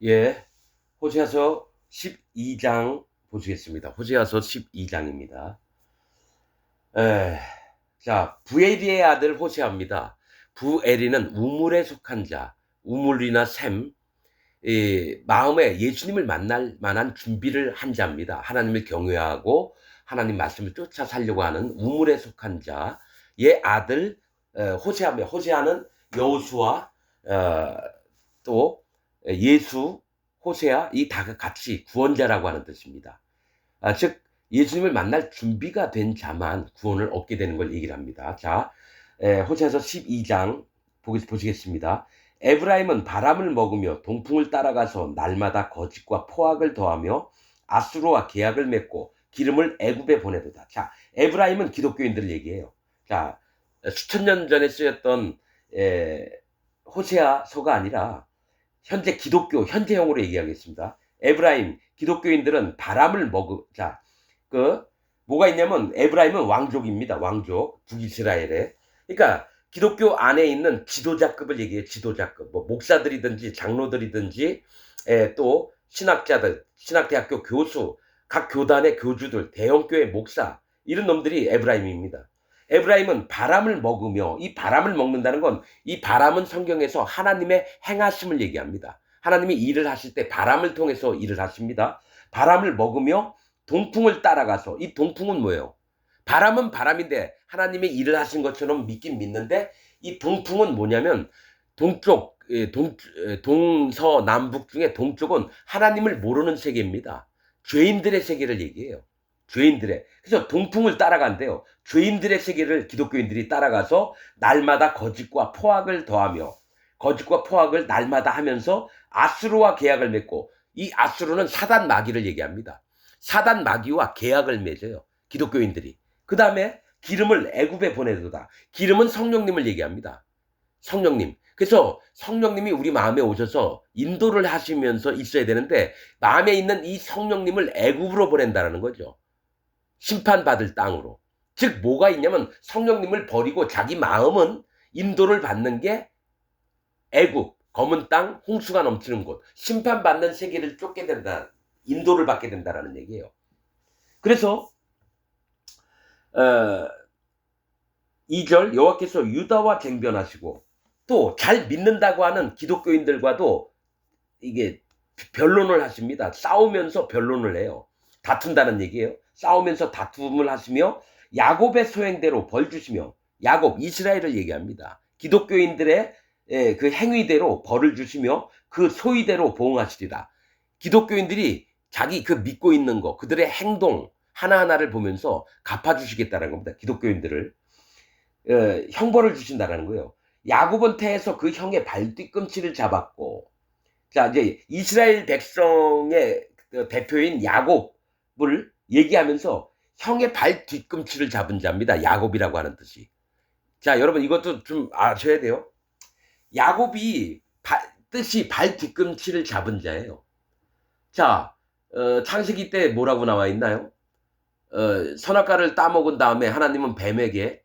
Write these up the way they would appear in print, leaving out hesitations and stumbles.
예, 호세아서 12장 보시겠습니다. 호세아서 12장입니다. 자, 부에리의 아들 호세아입니다. 부에리는 우물에 속한 자, 우물이나 샘, 마음에 예수님을 만날 만한 준비를 한 자입니다. 하나님을 경외하고 하나님 말씀을 쫓아 살려고 하는 우물에 속한 자의 아들 호세아입니다. 호세아는 여호수아, 또 예수, 호세아 이 다 같이 구원자라고 하는 뜻입니다. 즉 예수님을 만날 준비가 된 자만 구원을 얻게 되는 걸 얘기를 합니다. 자, 호세아서 12장 보시겠습니다. 에브라임은 바람을 먹으며 동풍을 따라가서 날마다 거짓과 포악을 더하며 아수르와 계약을 맺고 기름을 애굽에 보내도다. 자, 에브라임은 기독교인들을 얘기해요. 자, 수천 년 전에 쓰였던 호세아서가 아니라 현재 기독교 현재형으로 얘기하겠습니다. 에브라임 기독교인들은 바람을 자, 뭐가 있냐면 에브라임은 왕족입니다. 왕족 북이스라엘에. 그러니까 기독교 안에 있는 지도자급을 얘기해요. 지도자급. 뭐 목사들이든지 장로들이든지 또 신학자들, 신학대학교 교수, 각 교단의 교주들, 대형교회 목사 이런 놈들이 에브라임입니다. 에브라임은 바람을 먹으며 이 바람을 먹는다는 건 이 바람은 성경에서 하나님의 행하심을 얘기합니다. 하나님이 일을 하실 때 바람을 통해서 일을 하십니다. 바람을 먹으며 동풍을 따라가서 이 동풍은 뭐예요? 바람은 바람인데 하나님의 일을 하신 것처럼 믿긴 믿는데 이 동풍은 뭐냐면 동쪽, 동서남북 중에 동쪽은 하나님을 모르는 세계입니다. 죄인들의 세계를 얘기해요. 죄인들의. 그래서 동풍을 따라간대요. 죄인들의 세계를 기독교인들이 따라가서 날마다 거짓과 포악을 더하며 거짓과 포악을 날마다 하면서 아수르와 계약을 맺고 이 아수르는 사단 마귀를 얘기합니다. 사단 마귀와 계약을 맺어요. 기독교인들이. 그 다음에 기름을 애굽에 보내도다. 기름은 성령님을 얘기합니다. 성령님. 그래서 성령님이 우리 마음에 오셔서 인도를 하시면서 있어야 되는데 마음에 있는 이 성령님을 애굽으로 보낸다는 거죠. 심판받을 땅으로. 즉 뭐가 있냐면 성령님을 버리고 자기 마음은 인도를 받는 게 애굽, 검은 땅, 홍수가 넘치는 곳, 심판받는 세계를 쫓게 된다. 인도를 받게 된다라는 얘기예요. 그래서 2절 여호와께서 유다와 쟁변하시고 또 잘 믿는다고 하는 기독교인들과도 이게 변론을 하십니다. 싸우면서 변론을 해요. 다툰다는 얘기예요. 싸우면서 다툼을 하시며 야곱의 소행대로 벌 주시며 야곱 이스라엘을 얘기합니다. 기독교인들의 그 행위대로 벌을 주시며 그 소위대로 보응하시리라. 기독교인들이 자기 그 믿고 있는 거 그들의 행동 하나하나를 보면서 갚아주시겠다는 겁니다. 기독교인들을 형벌을 주신다는 거예요. 야곱은 태에서 그 형의 발뒤꿈치를 잡았고 자 이제 이스라엘 백성의 대표인 야곱을 얘기하면서 형의 발 뒤꿈치를 잡은 자입니다. 야곱이라고 하는 뜻이. 자 여러분 이것도 좀 아셔야 돼요. 야곱이 뜻이 발 뒤꿈치를 잡은 자예요. 자 창세기 때 뭐라고 나와 있나요? 선악과를 따먹은 다음에 하나님은 뱀에게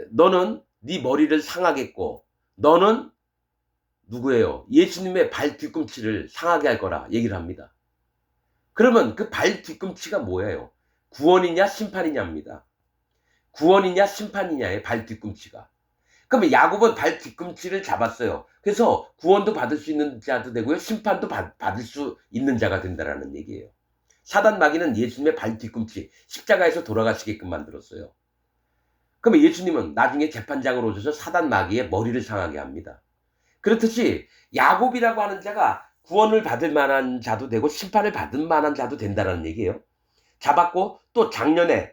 너는 네 머리를 상하겠고 너는 누구예요? 예수님의 발 뒤꿈치를 상하게 할 거라 얘기를 합니다. 그러면 그 발 뒤꿈치가 뭐예요? 구원이냐 심판이냐입니다. 구원이냐 심판이냐의 발 뒤꿈치가. 그러면 야곱은 발 뒤꿈치를 잡았어요. 그래서 구원도 받을 수 있는 자도 되고요. 심판도 받을 수 있는 자가 된다라는 얘기예요. 사단 마귀는 예수님의 발 뒤꿈치 십자가에서 돌아가시게끔 만들었어요. 그러면 예수님은 나중에 재판장으로 오셔서 사단 마귀의 머리를 상하게 합니다. 그렇듯이 야곱이라고 하는 자가 구원을 받을 만한 자도 되고 심판을 받을 만한 자도 된다는 얘기예요. 잡았고 또 작년에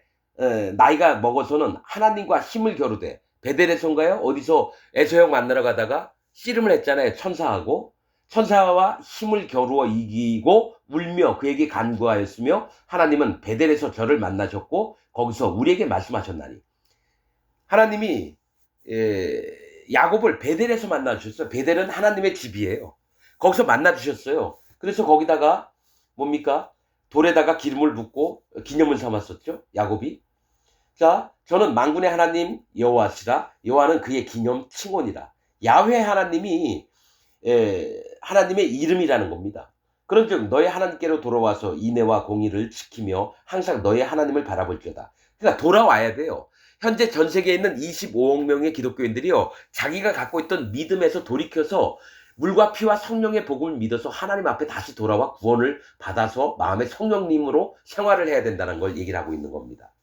나이가 먹어서는 하나님과 힘을 겨루되 베델에서인가요? 어디서 에서형 만나러 가다가 씨름을 했잖아요. 천사하고 천사와 힘을 겨루어 이기고 울며 그에게 간구하였으며 하나님은 베델에서 저를 만나셨고 거기서 우리에게 말씀하셨나니 하나님이 야곱을 베델에서 만나 주셨어요. 베델은 하나님의 집이에요. 거기서 만나 주셨어요. 그래서 거기다가 뭡니까? 돌에다가 기름을 붓고 기념을 삼았었죠. 야곱이. 자, 저는 만군의 하나님 여호와시라. 여호와는 그의 기념 칭언이라. 야훼 하나님이 하나님의 이름이라는 겁니다. 그런즉 너희 하나님께로 돌아와서 인애와 공의를 지키며 항상 너희 하나님을 바라볼지어다. 그러니까 돌아와야 돼요. 현재 전 세계에 있는 25억 명의 기독교인들이요, 자기가 갖고 있던 믿음에서 돌이켜서 물과 피와 성령의 복음을 믿어서 하나님 앞에 다시 돌아와 구원을 받아서 마음의 성령님으로 생활을 해야 된다는 걸 얘기를 하고 있는 겁니다.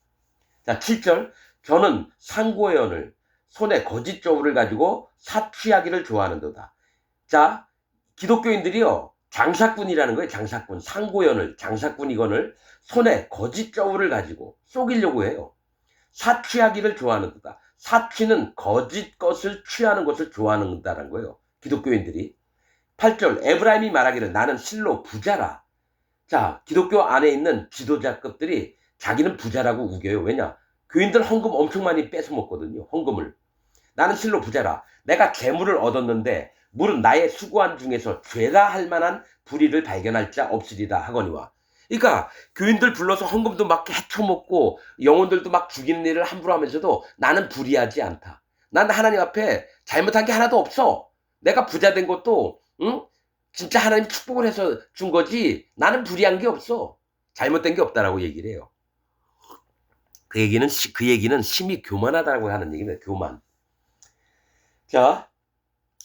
자, 7절. 저는 상고연을 손에 거짓 저울을 가지고 사취하기를 좋아하는도다. 자, 기독교인들이요, 장사꾼이라는 거예요. 장사꾼. 상고연을, 장사꾼이건을 손에 거짓 저울을 가지고 속이려고 해요. 사취하기를 좋아하는도다. 사취는 거짓 것을 취하는 것을 좋아하는다는 거예요. 기독교인들이. 8절. 에브라임이 말하기를 나는 실로 부자라. 자, 기독교 안에 있는 지도자급들이 자기는 부자라고 우겨요. 왜냐? 교인들 헌금 엄청 많이 뺏어 먹거든요. 헌금을. 나는 실로 부자라. 내가 재물을 얻었는데 물은 나의 수고한 중에서 죄라 할 만한 불의를 발견할 자 없으리라 하거니와. 그러니까 교인들 불러서 헌금도 막 헤쳐먹고 영혼들도 막 죽이는 일을 함부로 하면서도 나는 불의하지 않다. 난 하나님 앞에 잘못한 게 하나도 없어. 내가 부자 된 것도 진짜 하나님 축복을 해서 준 거지 나는 불의한 게 없어. 잘못된 게 없다라고 얘기를 해요. 그 얘기는 심히 교만하다고 하는 얘기입니다. 교만. 자,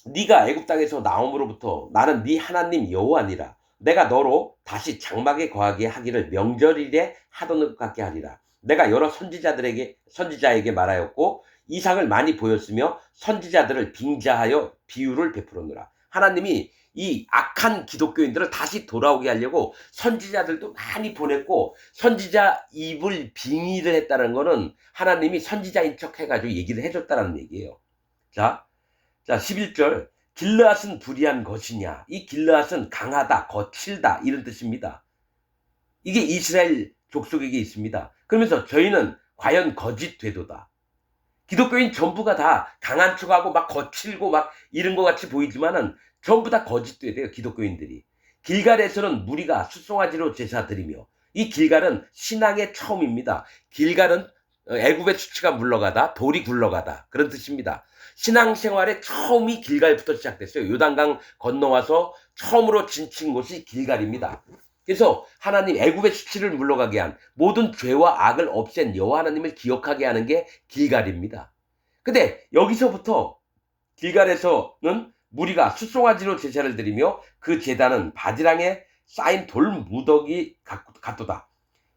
네가 애굽 땅에서 나옴으로부터 나는 네 하나님 여호와니라. 내가 너로 다시 장막에 거하게 하기를 명절일에 하던 것 같게 하리라. 내가 여러 선지자에게 말하였고 이상을 많이 보였으며 선지자들을 빙자하여 비유를 베풀었노라. 하나님이 이 악한 기독교인들을 다시 돌아오게 하려고 선지자들도 많이 보냈고 선지자 입을 빙의를 했다는 거는 하나님이 선지자인 척 해가지고 얘기를 해줬다는 얘기예요. 자, 11절. 길르앗은 불의한 것이냐. 이 길르앗은 강하다, 거칠다 이런 뜻입니다. 이게 이스라엘 족속에게 있습니다. 그러면서 저희는 과연 거짓 되도다. 기독교인 전부가 다 강한 척하고 막 거칠고 막 이런 것 같이 보이지만은 전부 다 거짓되대요. 기독교인들이. 길갈에서는 무리가 숫송아지로 제사 드리며, 이 길갈은 신앙의 처음입니다. 길갈은 애굽의 수치가 물러가다, 돌이 굴러가다 그런 뜻입니다. 신앙생활의 처음이 길갈부터 시작됐어요. 요단강 건너와서 처음으로 진친 곳이 길갈입니다. 그래서 하나님 애굽의 수치를 물러가게 한 모든 죄와 악을 없앤 여호와 하나님을 기억하게 하는 게 길갈입니다. 근데 여기서부터 길갈에서는 무리가 숫송아지로 제사를 드리며 그 제단은 바디랑에 쌓인 돌 무더기 같도다.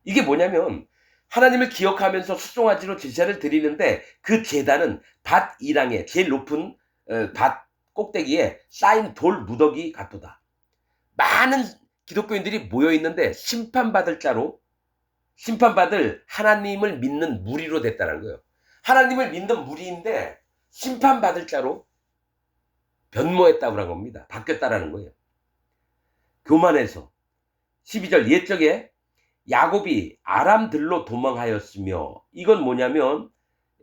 이게 뭐냐면 하나님을 기억하면서 숫송아지로 제사를 드리는데 그 제단은 밭 이랑에 제일 높은 밭 꼭대기에 쌓인 돌 무더기 같도다. 많은 기독교인들이 모여있는데 심판받을 하나님을 믿는 무리로 됐다는 거예요. 하나님을 믿는 무리인데 심판받을 자로 변모했다고 한 겁니다. 바뀌었다라는 거예요. 교만해서. 12절. 옛적에 야곱이 아람들로 도망하였으며, 이건 뭐냐면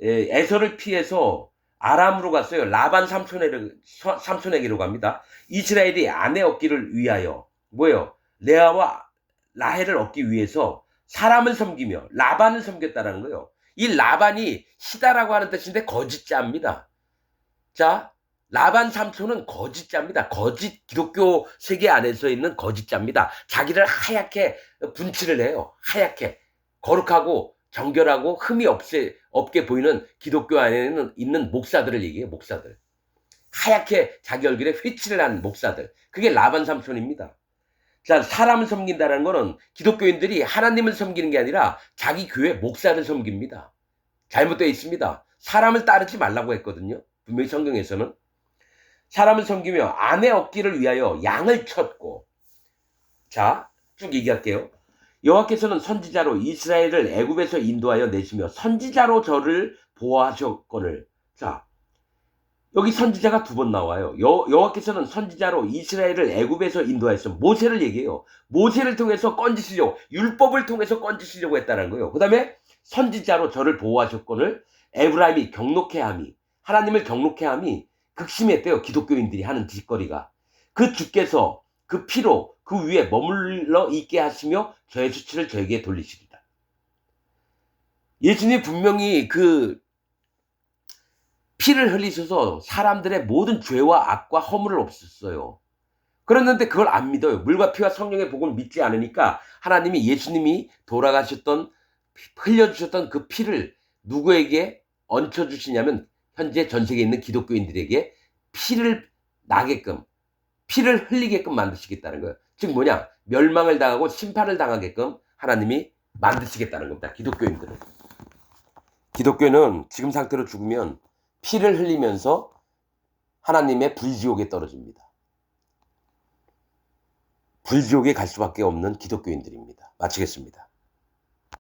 에서를 피해서 아람으로 갔어요. 라반 삼손에게로 갑니다. 이스라엘이 아내 얻기를 위하여 뭐예요? 레아와 라헬을 얻기 위해서 사람을 섬기며 라반을 섬겼다는 거예요. 이 라반이 시다라고 하는 뜻인데 거짓자입니다. 자, 라반 삼손은 거짓자입니다. 거짓 기독교 세계 안에서 있는 거짓자입니다. 자기를 하얗게 분칠을 해요. 하얗게 거룩하고 정결하고 흠이 없게 보이는 기독교 안에는 있는 목사들을 얘기해요. 목사들. 하얗게 자기 얼굴에 휘칠을 한 목사들. 그게 라반 삼손입니다. 자, 사람을 섬긴다는 거는 기독교인들이 하나님을 섬기는 게 아니라 자기 교회 목사를 섬깁니다. 잘못되어 있습니다. 사람을 따르지 말라고 했거든요. 분명히 성경에서는. 사람을 섬기며 아내 얻기를 위하여 양을 쳤고. 자, 쭉 얘기할게요. 여호와께서는 선지자로 이스라엘을 애굽에서 인도하여 내시며 선지자로 저를 보호하셨거늘. 자, 여기 선지자가 두 번 나와요. 여호와께서는 선지자로 이스라엘을 애굽에서 인도하여서 모세를 얘기해요. 모세를 통해서 건지시려고, 율법을 통해서 건지시려고 했다는 거예요. 그 다음에 선지자로 저를 보호하셨거늘. 에브라임이 경록해함이, 하나님을 경록해함이 극심했대요. 기독교인들이 하는 짓거리가. 그 주께서 그 피로 그 위에 머물러 있게 하시며 저의 수치를 저에게 돌리시리라. 예수님이 분명히 그 피를 흘리셔서 사람들의 모든 죄와 악과 허물을 없앴어요. 그랬는데 그걸 안 믿어요. 물과 피와 성령의 복음을 믿지 않으니까 하나님이 예수님이 돌아가셨던 흘려주셨던 그 피를 누구에게 얹혀주시냐면 현재 전 세계에 있는 기독교인들에게 피를 나게끔 피를 흘리게끔 만드시겠다는 거예요. 즉 뭐냐? 멸망을 당하고 심판을 당하게끔 하나님이 만드시겠다는 겁니다. 기독교인들은. 기독교는 지금 상태로 죽으면 피를 흘리면서 하나님의 불지옥에 떨어집니다. 불지옥에 갈 수밖에 없는 기독교인들입니다. 마치겠습니다.